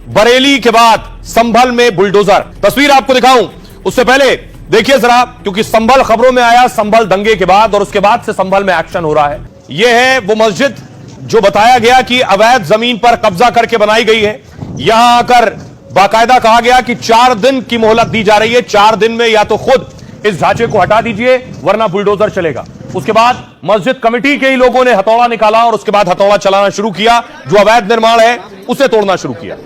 बरेली के बाद संभल में बुलडोजर। तस्वीर आपको दिखाऊं उससे पहले देखिए जरा, क्योंकि संभल खबरों में आया संभल दंगे के बाद, और उसके बाद से संभल में एक्शन हो रहा है। यह है वो मस्जिद जो बताया गया कि अवैध जमीन पर कब्जा करके बनाई गई है। यहां आकर बाकायदा कहा गया कि 4 दिन की मोहलत दी जा रही है। 4 दिन में या तो खुद इस ढांचे को हटा दीजिए वरना बुलडोजर चलेगा। उसके बाद मस्जिद कमेटी के ही लोगों ने हथौड़ा निकाला और उसके बाद हथौड़ा चलाना शुरू किया। जो अवैध निर्माण है उसे तोड़ना शुरू किया।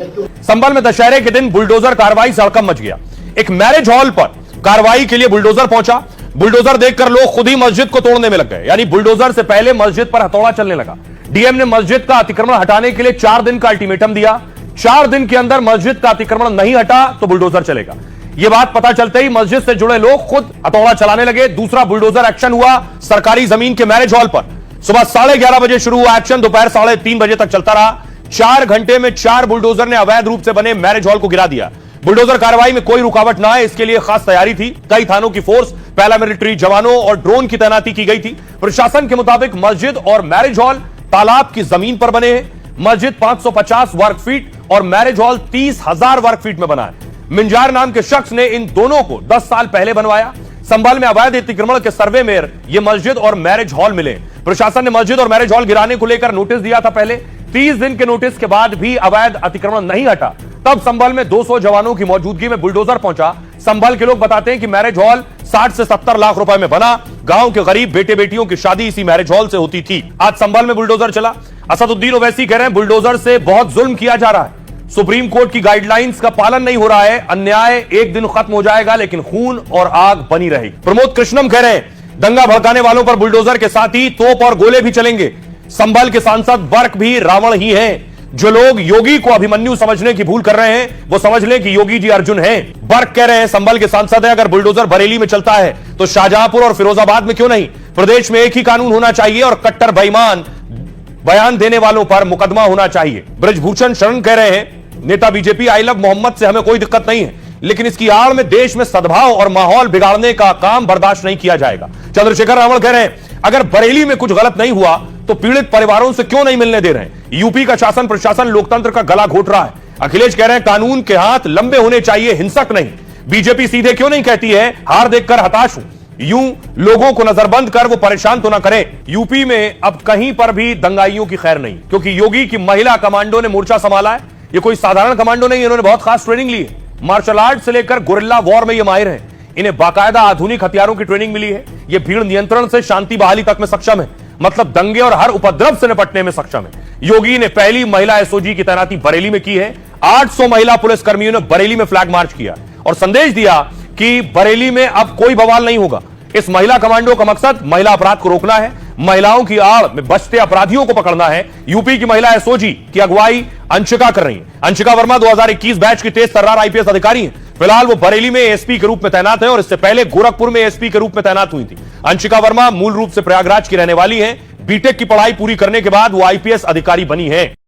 संभल में दशहरे के दिन बुलडोजर कार्रवाई से हड़कंप मच गया। एक मैरिज हॉल पर कार्रवाई के लिए बुलडोजर पहुंचा। बुलडोजर देखकर लोग खुद ही मस्जिद को तोड़ने में लग गए, यानी बुलडोजर से पहले मस्जिद पर हथौड़ा चलने लगा। डीएम ने मस्जिद का अतिक्रमण हटाने के लिए 4 दिन का अल्टीमेटम दिया। 4 दिन के अंदर मस्जिद का अतिक्रमण नहीं हटा तो बुलडोजर चलेगा। यह बात पता चलते ही मस्जिद से जुड़े लोग खुद हथौड़ा चलाने लगे। दूसरा बुलडोजर एक्शन हुआ सरकारी जमीन के मैरिज हॉल पर। सुबह 11:30 बजे शुरू हुआ एक्शन, दोपहर 3:30 बजे तक चलता रहा। 4 घंटे में 4 बुलडोजर ने अवैध रूप से बने मैरिज हॉल को गिरा दिया। बुलडोजर कार्रवाई में कोई रुकावट ना आए इसके लिए खास तैयारी थी। कई थानों की फोर्स, पैरामिलिट्री जवानों और ड्रोन की तैनाती की गई थी। प्रशासन के मुताबिक मस्जिद और मैरिज हॉल तालाब की जमीन पर बने हैं। मस्जिद 550 वर्ग फीट और मैरिज हॉल 30,000 वर्ग फीट में बना है। मिंजार नाम के शख्स ने इन दोनों को 10 साल पहले बनवाया। संभल में अवैध अतिक्रमण के सर्वे में यह मस्जिद और मैरिज हॉल मिले। प्रशासन ने मस्जिद और मैरिज हॉल गिराने को लेकर नोटिस दिया था पहले। 30 दिन के नोटिस के बाद भी अवैध अतिक्रमण नहीं हटा। तब संभल में 200 जवानों की मौजूदगी में बुलडोजर पहुंचा। संभल के लोग बताते हैं कि मैरिज हॉल 60 से 70 लाख रुपए में बना। गांव के गरीब बेटे बेटियों की शादी इसी मैरिज हॉल से होती थी। आज संभल में बुलडोजर चला। असदुद्दीन ओवैसी कह रहे हैं बुलडोजर से बहुत जुल्म किया जा रहा है। सुप्रीम कोर्ट की गाइडलाइंस का पालन नहीं हो रहा है। अन्याय एक दिन खत्म हो जाएगा लेकिन खून और आग बनी रहेगी। प्रमोद कृष्णम कह रहे हैं दंगा भड़काने वालों पर बुलडोजर के साथ ही तोप और गोले भी चलेंगे। संभल के सांसद बर्क भी रावण ही हैं। जो लोग योगी को अभिमन्यु समझने की भूल कर रहे हैं वो समझ लें कि योगी जी अर्जुन हैं। बर्क कह रहे हैं संभल के सांसद है, अगर बुलडोजर बरेली में चलता है तो शाहजहांपुर और फिरोजाबाद में क्यों नहीं। प्रदेश में एक ही कानून होना चाहिए और कट्टर बेईमान बयान देने वालों पर मुकदमा होना चाहिए। ब्रजभूषण शरण कह रहे हैं नेता बीजेपी आई लव मोहम्मद से हमें कोई दिक्कत नहीं है, लेकिन इसकी आड़ में देश में सद्भाव और माहौल बिगाड़ने का काम बर्दाश्त नहीं किया जाएगा। चंद्रशेखर रावण कह रहे हैं अगर बरेली में कुछ गलत नहीं हुआ तो पीड़ित परिवारों से क्यों नहीं मिलने दे रहे हैं। यूपी का शासन प्रशासन लोकतंत्र का गला घोट रहा है। अखिलेश कह रहे हैं कानून के हाथ लंबे होने चाहिए, हिंसक नहीं। बीजेपी सीधे क्यों नहीं कहती है हार देखकर हताश हूं। यूं लोगों को नजरबंद कर वो परेशान तो ना करें। यूपी में अब कहीं पर भी दंगाइयों की खैर नहीं, क्योंकि योगी की महिला कमांडो ने मोर्चा संभाला है। ये कोई साधारण कमांडो नहीं, इन्होंने बहुत खास ट्रेनिंग ली है। मार्शल आर्ट से लेकर गुरिल्ला वॉर में ये माहिर हैं। इन्हें बाकायदा आधुनिक हथियारों की ट्रेनिंग मिली है। ये भीड़ नियंत्रण से शांति बहाली तक में सक्षम है, मतलब दंगे और हर उपद्रव से निपटने में सक्षम है। योगी ने पहली महिला एसओजी की तैनाती बरेली में की है। 800 महिला पुलिस कर्मियों ने बरेली में फ्लैग मार्च किया और संदेश दिया कि बरेली में अब कोई बवाल नहीं होगा। इस महिला कमांडो का मकसद महिला अपराध को रोकना है, महिलाओं की आड़ में बचते अपराधियों को पकड़ना है। यूपी की महिला एसओजी की अगुवाई अंशिका कर रही है। अंशिका वर्मा 2021 बैच की तेज तर्रार आईपीएस अधिकारी हैं। फिलहाल वो बरेली में एसपी के रूप में तैनात है और इससे पहले गोरखपुर में एसपी के रूप में तैनात हुई थी। अंशिका वर्मा मूल रूप से प्रयागराज की रहने वाली है। बीटेक की पढ़ाई पूरी करने के बाद वो आईपीएस अधिकारी बनी है।